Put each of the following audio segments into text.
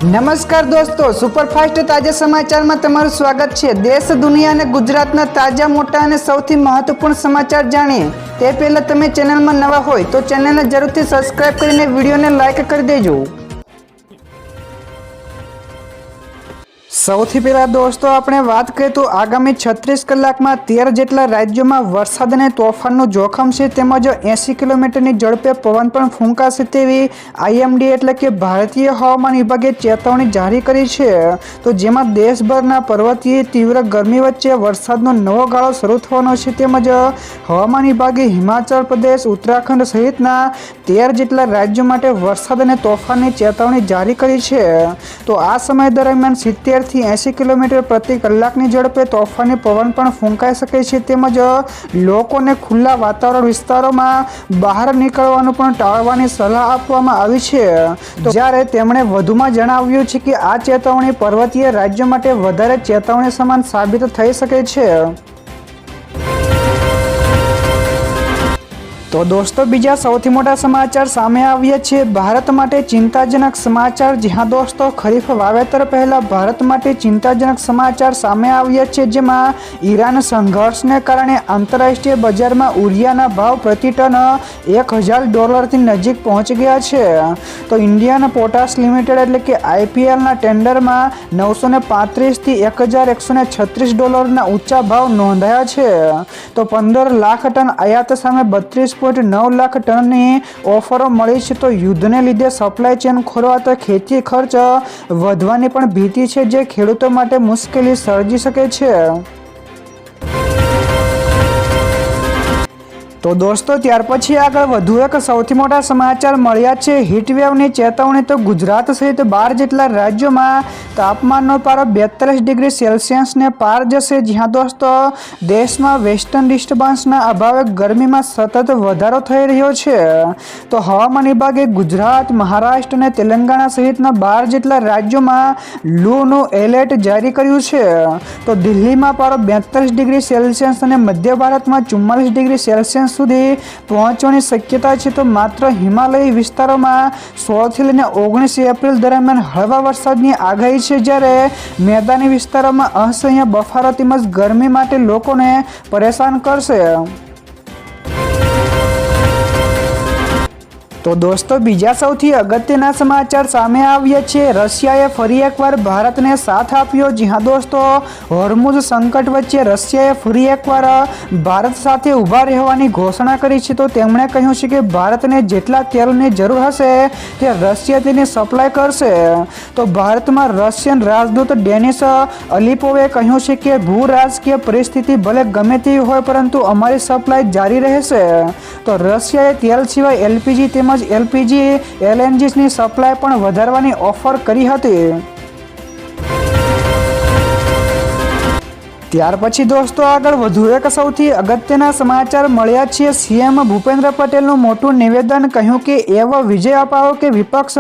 નમસ્કાર દોસ્તો, સુપરફાસ્ટ તાજા સમાચારમાં તમારું સ્વાગત છે। દેશ, દુનિયા અને ગુજરાતના તાજા, મોટા અને સૌથી મહત્વપૂર્ણ સમાચાર જાણીએ તે પહેલાં તમે ચેનલમાં નવા હોય તો ચેનલને જરૂરથી સબસ્ક્રાઇબ કરીને વિડીયોને લાઇક કરી દેજો। સૌથી પહેલા દોસ્તો આપણે વાત કરીએ તો આગામી 36 કલાકમાં 13 જેટલા રાજ્યોમાં વરસાદ અને તોફાનનું જોખમ છે, તેમજ 80 કિલોમીટરની ઝડપે પવન પણ ફૂંકાશે તેવી IMD એટલે કે ભારતીય હવામાન વિભાગે ચેતવણી જારી કરી છે। તો જેમાં દેશભરના પર્વતીય તીવ્ર ગરમી વચ્ચે વરસાદનો નવો ગાળો શરૂ થવાનો છે, તેમજ હવામાન વિભાગે હિમાચલ પ્રદેશ, ઉત્તરાખંડ સહિતના 13 જેટલા રાજ્યો માટે વરસાદ અને તોફાનની ચેતવણી જારી કરી છે। તો આ સમય દરમિયાન 70 થી 80 કિલોમીટર પ્રતિ કલાકની ઝડપે તોફાની પવન પણ ફૂંકાઈ શકે છે, તેમજ લોકોને ખુલ્લા વાતાવરણ વિસ્તારોમાં બહાર નીકળવાનું પણ ટાળવાની સલાહ આપવામાં આવી છે। તો જ્યારે તેમણે વધુમાં જણાવ્યું છે કે આ ચેતવણી પર્વતીય રાજ્યો માટે વધારે ચેતવણી સમાન સાબિત થઈ શકે છે। તો દોસ્તો બીજા સૌથી મોટા સમાચાર સામે આવ્યા છે, ભારત માટે ચિંતાજનક સમાચાર। જ્યાં દોસ્તો ખરીફ વાવેતર પહેલા ભારત માટે ચિંતાજનક સમાચાર સામે આવ્યા છે, જેમાં ઈરાન સંઘર્ષને કારણે આંતરરાષ્ટ્રીય બજારમાં યુરિયાના ભાવ પ્રતિ ટન $1000 નજીક પહોંચી ગયા છે। તો ઇન્ડિયન પોટાશ લિમિટેડ એટલે કે IPLના ટેન્ડરમાં $935 થી $1136 ઊંચા ભાવ નોંધાયા છે। તો 15 લાખ ટન આયાત સામે 32.9 લાખ ટનની ઓફરો મળી છે। તો યુદ્ધને લીધે સપ્લાય ચેન ખોરવાતા ખેતી ખર્ચ વધવાની પણ ભીતિ છે, જે ખેડૂતો માટે મુશ્કેલી સર્જી શકે છે। તો દોસ્તો ત્યાર પછી આગળ વધુ એક સૌથી મોટા સમાચાર મળ્યા છે, હીટવેવની ચેતવણી। તો ગુજરાત સહિત 12 જેટલા રાજ્યોમાં તાપમાનનો પારો 42 ડિગ્રી સેલ્સિયસને પાર જશે। જ્યાં દોસ્તો દેશમાં વેસ્ટર્ન ડિસ્ટર્બન્સના અભાવે ગરમીમાં સતત વધારો થઈ રહ્યો છે। તો હવામાન વિભાગે ગુજરાત, મહારાષ્ટ્ર અને તેલંગાણા સહિતના 12 જેટલા રાજ્યોમાં લૂનું એલર્ટ જારી કર્યું છે। તો દિલ્હીમાં પારો 42 ડિગ્રી સેલ્સિયસ અને મધ્ય ભારતમાં 44 ડિગ્રી સેલ્સિયસ સુધી પહોંચવાની શક્યતા છે। તો માત્ર હિમાલયી વિસ્તારોમાં 16 થી લઈને 19 એપ્રિલ દરમિયાન હળવા વરસાદની આગાહી છે, જ્યારે મેદાની વિસ્તારોમાં અસહ્ય બફારો તેમજ ગરમી માટે લોકોને પરેશાન કરશે। તો દોસ્તો બીજા સૌથી અગત્યના સમાચાર સામે આવ્યા છે, રશિયાએ ફરી એકવાર ભારતને સાથ આપ્યો। જ્યાં દોસ્તો હોર્મુઝ સંકટ વચ્ચે રશિયાએ ફરી એકવાર ભારત સાથે ઊભા રહેવાની ઘોષણા કરી છે। તો તેમણે કહ્યું છે કે ભારતને જેટલા તેલની જરૂર હશે તે રશિયા તેની સપ્લાય કરશે। તો ભારતમાં રશિયન રાજદૂત ડેનિસ અલિપોવે કહ્યું છે કે ભૂ રાજકીય પરિસ્થિતિ ભલે ગમે તેવી હોય, પરંતુ અમારી સપ્લાય જારી રહેશે। તો રશિયાએ તેલ સિવાય LPG તેમજ LPG LNGની સપ્લાય પણ વધારવાની ઓફર કરી હતી। ત્યાર પછી દોસ્તો આગળ વધુ એક સૌથી અગત્યના સમાચાર મળ્યા છે, CM ભૂપેન્દ્ર પટેલનું મોટું નિવેદન, કહ્યું કે એવો વિજય અપાવો કે વિપક્ષ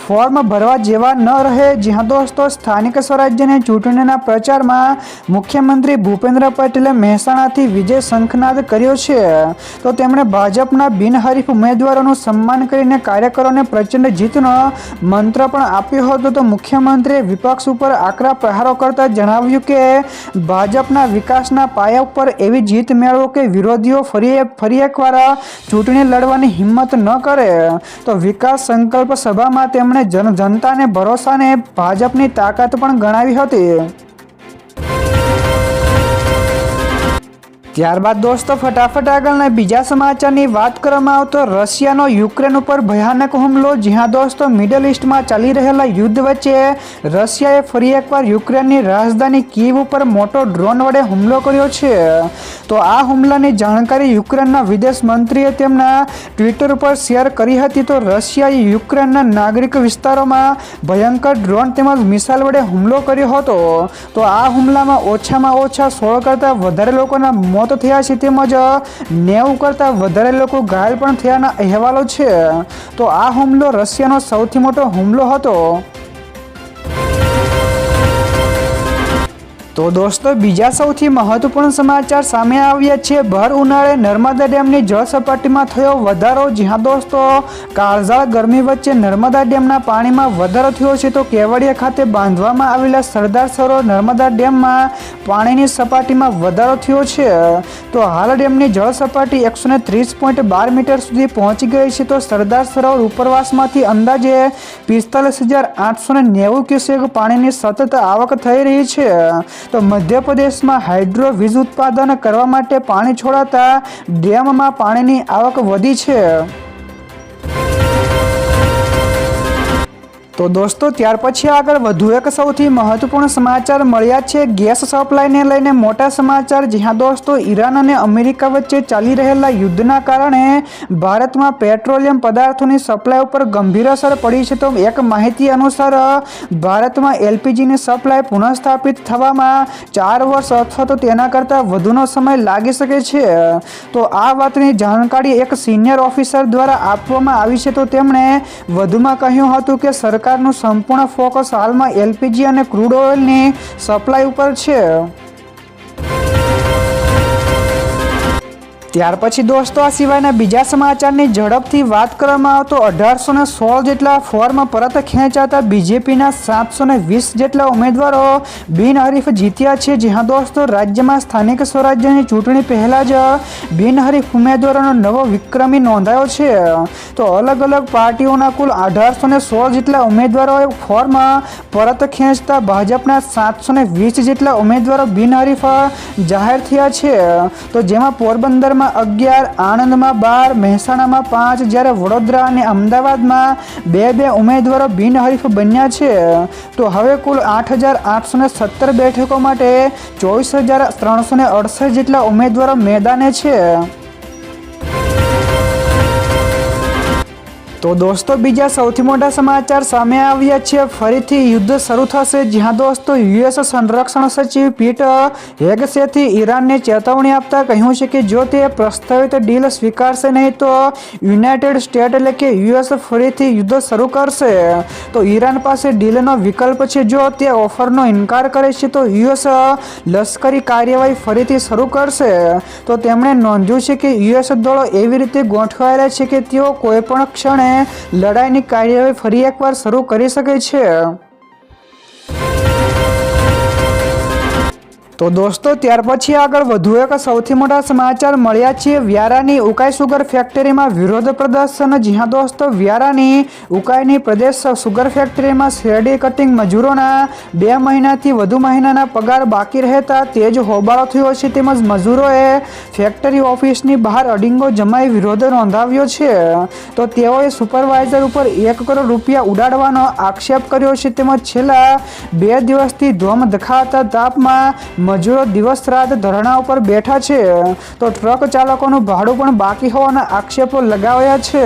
ફોર્મ ભરવા જેવા ન રહે। જ્યાં દોસ્તો સ્થાનિક સ્વરાજ્યની ચૂંટણીના પ્રચારમાં મુખ્યમંત્રી ભૂપેન્દ્ર પટેલે મહેસાણાથી વિજય શંખનાદ કર્યો છે। તો તેમણે ભાજપના બિનહરીફ ઉમેદવારોનું સન્માન કરીને કાર્યકરોને પ્રચંડ જીતનો મંત્ર પણ આપ્યો હતો। તો મુખ્યમંત્રીએ વિપક્ષ ઉપર આકરા પ્રહારો કરતા જણાવ્યું કે ભાજપના વિકાસના પાયા ઉપર એવી જીત મેળવો કે વિરોધીઓ ફરી એકવાર ચૂંટણી લડવાની હિંમત ન કરે। તો વિકાસ સંકલ્પ સભામાં તેમણે જનતાને ભરોસાને ભાજપની તાકાત પણ ગણાવી હતી। ત્યારબાદ દોસ્તો ફટાફટ આગળના બીજા સમાચારની વાત કરવામાં આવે તો રશિયાનો યુક્રેન ઉપર ભયાનક હુમલો। જ્યાં દોસ્તો મિડલ ઇસ્ટમાં ચાલી રહેલા યુદ્ધ વચ્ચે રશિયાએ ફરી એકવાર યુક્રેનની રાજધાની કીવ ઉપર મોટો ડ્રોન વડે હુમલો કર્યો છે। તો આ હુમલાની જાણકારી યુક્રેનના વિદેશ મંત્રીએ તેમના ટ્વિટર ઉપર શેર કરી હતી। તો રશિયાએ યુક્રેનના નાગરિક વિસ્તારોમાં ભયંકર ડ્રોન તેમજ મિસાઇલ વડે હુમલો કર્યો હતો। તો આ હુમલામાં ઓછામાં ઓછા 16 કરતાં વધારે લોકોના મોત થયા છે, તેમજ 90 કરતાં વધારે લોકો ઘાયલ પણ થયાના અહેવાલો છે। તો આ હુમલો રશિયાનો સૌથી મોટો હુમલો હતો। તો દોસ્તો બીજા સૌથી મહત્વપૂર્ણ સમાચાર સામે આવ્યા છે. ભર ઉનાળે નર્મદા ડેમની જળ સપાટીમાં થયો વધારો. જ્યાં દોસ્તો કાળઝાળ ગરમી વચ્ચે નર્મદા ડેમના પાણીમાં વધારો થયો છે. તો કેવડિયા ખાતે બાંધવામાં આવેલા સરદાર સરોવર નર્મદા ડેમમાં પાણીની સપાટીમાં વધારો થયો છે. તો હાલ ડેમની જળ સપાટી 130.12 મીટર સુધી પહોંચી ગઈ છે. તો સરદાર સરોવર ઉપરવાસમાંથી અંદાજે 45,890 ક્યુસેક પાણીની સતત આવક થઈ રહી છે. તો મધ્યપ્રદેશમાં હાઇડ્રો વીજ ઉત્પાદન કરવા માટે પાણી છોડાતા ડેમમાં પાણીની આવક વધી છે. તો દોસ્તો ત્યાર પછી આગળ વધુ એક સૌથી મહત્વપૂર્ણ સમાચાર મળ્યા છે. ગેસ સપ્લાયને લઈને મોટા સમાચાર. જ્યાં દોસ્તો ઈરાન અને અમેરિકા વચ્ચે ચાલી રહેલા યુદ્ધના કારણે ભારતમાં પેટ્રોલિયમ પદાર્થોની સપ્લાય ઉપર ગંભીર અસર પડી છે. તો એક માહિતી અનુસાર ભારતમાં એલપીજીની સપ્લાય પુનઃસ્થાપિત થવામાં 4 વર્ષ અથવા તો તેના કરતાં વધુનો સમય લાગી શકે છે. તો આ વાતની જાણકારી એક સિનિયર ઓફિસર દ્વારા આપવામાં આવી છે. તો તેમણે વધુમાં કહ્યું હતું કે સરકારનું સંપૂર્ણ ફોકસ હાલમાં એલપીજી અને ક્રૂડ ઓઇલની સપ્લાય ઉપર છે. ત્યાર પછી દોસ્તો આ સિવાયના બીજા સમાચારની ઝડપથી વાત કરવામાં આવે તો 1816 જેટલા ફોર્મ પરત ખેંચાતા બીજેપીના 720 જેટલા ઉમેદવારો બિનહરીફ જીત્યા છે. જ્યાં દોસ્તો રાજ્યમાં સ્થાનિક સ્વરાજ્યની ચૂંટણી પહેલા જ બિનહરીફ ઉમેદવારોનો નવો વિક્રમી નોંધાયો છે. તો અલગ અલગ પાર્ટીઓના કુલ 1816 જેટલા ઉમેદવારોએ ફોર્મ પરત ખેંચતા ભાજપના 720 જેટલા ઉમેદવારો બિનહરીફ જાહેર થયા છે. તો જેમાં પોરબંદરમાં 11, આણંદમાં 12, મહેસાણામાં 5, જ્યારે વડોદરા અને અમદાવાદમાં 2 ઉમેદવારો બિનહરીફ બન્યા છે. તો હવે કુલ 8,817 બેઠકો માટે 24,368 જેટલા ઉમેદવારો મેદાને છે. તો દોસ્તો બીજા સૌથી મોટા સમાચાર સામે આવ્યા છે. ફરીથી યુદ્ધ શરૂ થશે. જ્યાં દોસ્તો યુએસ સંરક્ષણ સચિવ પીટ હેગસેથી ઈરાનને ચેતવણી આપતા કહ્યું છે કે જો તે પ્રસ્તાવિત ડીલ સ્વીકારશે નહીં તો યુનાઇટેડ સ્ટેટ એટલે કે યુએસ ફરીથી યુદ્ધ શરૂ કરશે. તો ઈરાન પાસે ડીલનો વિકલ્પ છે. જો તે ઓફરનો ઇનકાર કરે છે તો યુએસ લશ્કરી કાર્યવાહી ફરીથી શરૂ કરશે. તો તેમણે નોંધ્યું છે કે યુએસ દળો એવી રીતે ગોઠવાયેલા છે કે તેઓ કોઈપણ ક્ષણે લડાઈની કાર્યવાહી ફરી એકવાર શરૂ કરી શકે છે. તો દોસ્તો ત્યાર પછી આગળ વધુ એક સૌથી મોટા સમાચાર મળ્યા છે. વ્યારાની ઉકાઈ સુગર ફેક્ટરીમાં વિરોધ પ્રદર્શન. જ્યાં દોસ્તો વ્યારાની ઉકાઈની પ્રદેશ સુગર ફેક્ટરીમાં શેરડી કટિંગ મજૂરોના 2 મહિનાથી વધુ મહિનાના પગાર બાકી રહેતા તેજ હોબાળો થયો છે. તેમજ મજૂરોએ ફેક્ટરી ઓફિસની બહાર અડીંગો જમાઈ વિરોધ નોંધાવ્યો છે. તો તેઓએ સુપરવાઇઝર ઉપર 1 કરોડ રૂપિયા ઉડાડવાનો આક્ષેપ કર્યો છે. તેમજ છેલ્લા 2 દિવસથી ધોમ ધખાતા તાપમાં મજૂરો દિવસ રાત ધરણા ઉપર બેઠા છે. તો ટ્રક ચાલકોનું ભાડું પણ બાકી હોવાના આક્ષેપો લગાવ્યા છે.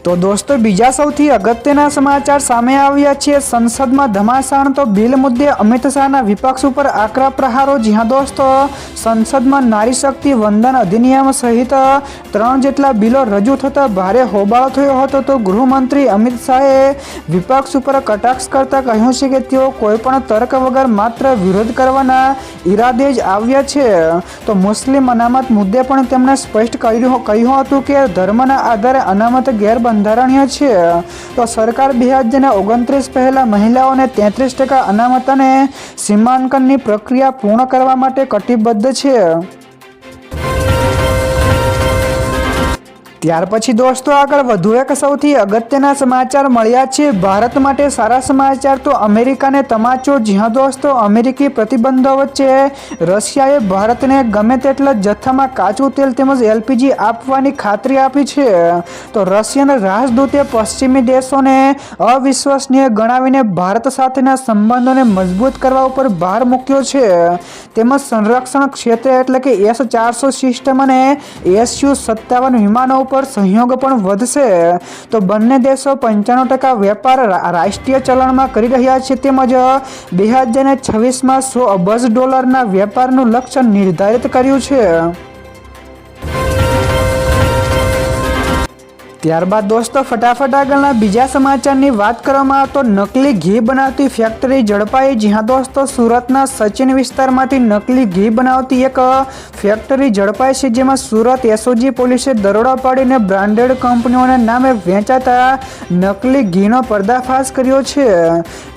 તો દોસ્તો બીજા સૌથી અગત્યના સમાચાર સામે આવ્યા છે. સંસદમાં ધમાસાણ. તો બિલ મુદ્દે અમિત શાહના વિપક્ષ ઉપર આકરા પ્રહારો. જ્યાં દોસ્તો સંસદમાં નારી શક્તિ વંદન અધિનિયમ સહિત 3 જેટલા બિલો રજૂ થતા ભારે હોબાળો થયો હતો. તો ગૃહમંત્રી અમિત શાહે વિપક્ષ ઉપર કટાક્ષ કરતા કહ્યું છે કે તેઓ કોઈપણ તર્ક વગર માત્ર વિરોધ કરવાના ઈરાદે જ આવ્યા છે. તો મુસ્લિમ અનામત મુદ્દે પણ તેમણે સ્પષ્ટ કહ્યું હતું કે ધર્મના આધારે અનામત બંધારણીય છે. તો સરકાર 2029 પહેલા મહિલાઓને 33% અનામત અને સીમાંકનની પ્રક્રિયા પૂર્ણ કરવા માટે કટિબદ્ધ છે. ત્યાર પછી દોસ્તો આગળ વધુ એક સૌથી અગત્યના સમાચાર મળ્યા છે. ભારત માટે સારા સમાચાર. તો અમેરિકાને તમાચો. જ્યાં દોસ્તો અમેરિકી પ્રતિબંધો વચ્ચે રશિયાએ ભારતને ગમે તેટલા જથ્થામાં કાચું તેલ તેમજ એલપીજી આપવાની ખાતરી આપી છે. તો રશિયન રાજદૂતે પશ્ચિમી દેશોને અવિશ્વસનીય ગણાવીને ભારત સાથેના સંબંધોને મજબૂત કરવા ઉપર ભાર મૂક્યો છે. તેમજ સંરક્ષણ ક્ષેત્રે એટલે કે S-400 સિસ્ટમ અને Su-57 વિમાનો પર સહયોગ પણ વધશે. તો બંને દેશો 95% વેપાર રાષ્ટ્રીય ચલણમાં કરી રહ્યા છે. તેમજ 2026માં $100 અબજ વેપારનું લક્ષ્ય નિર્ધારિત કર્યું છે. ત્યારબાદ દોસ્તો ફટાફટ આગળના બીજા સમાચારની વાત કરવામાં આવે તો નકલી ઘી બનાવતી ફેક્ટરી ઝડપાઈ. જ્યાં દોસ્તો સુરતના સચિન વિસ્તારમાંથી નકલી ઘી બનાવતી એક ફેક્ટરી ઝડપાઈ છે, જેમાં સુરત એસઓજી પોલીસે દરોડા પાડીને બ્રાન્ડેડ કંપનીઓના નામે વેચાતા નકલી ઘીનો પર્દાફાશ કર્યો છે.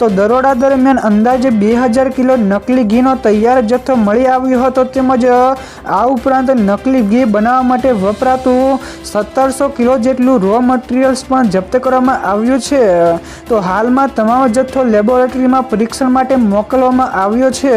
તો દરોડા દરમિયાન અંદાજે 2000 કિલો નકલી ઘીનો તૈયાર જથ્થો મળી આવ્યો હતો. તેમજ આ ઉપરાંત નકલી ઘી બનાવવા માટે વપરાતું 1700 કિલો જેટલું રો મટીરિયલ્સ પણ જપ્ત કરવામાં આવ્યું છે. તો હાલમાં તમામ જથ્થો લેબોરેટરીમાં પરીક્ષણ માટે મોકલવામાં આવ્યો છે.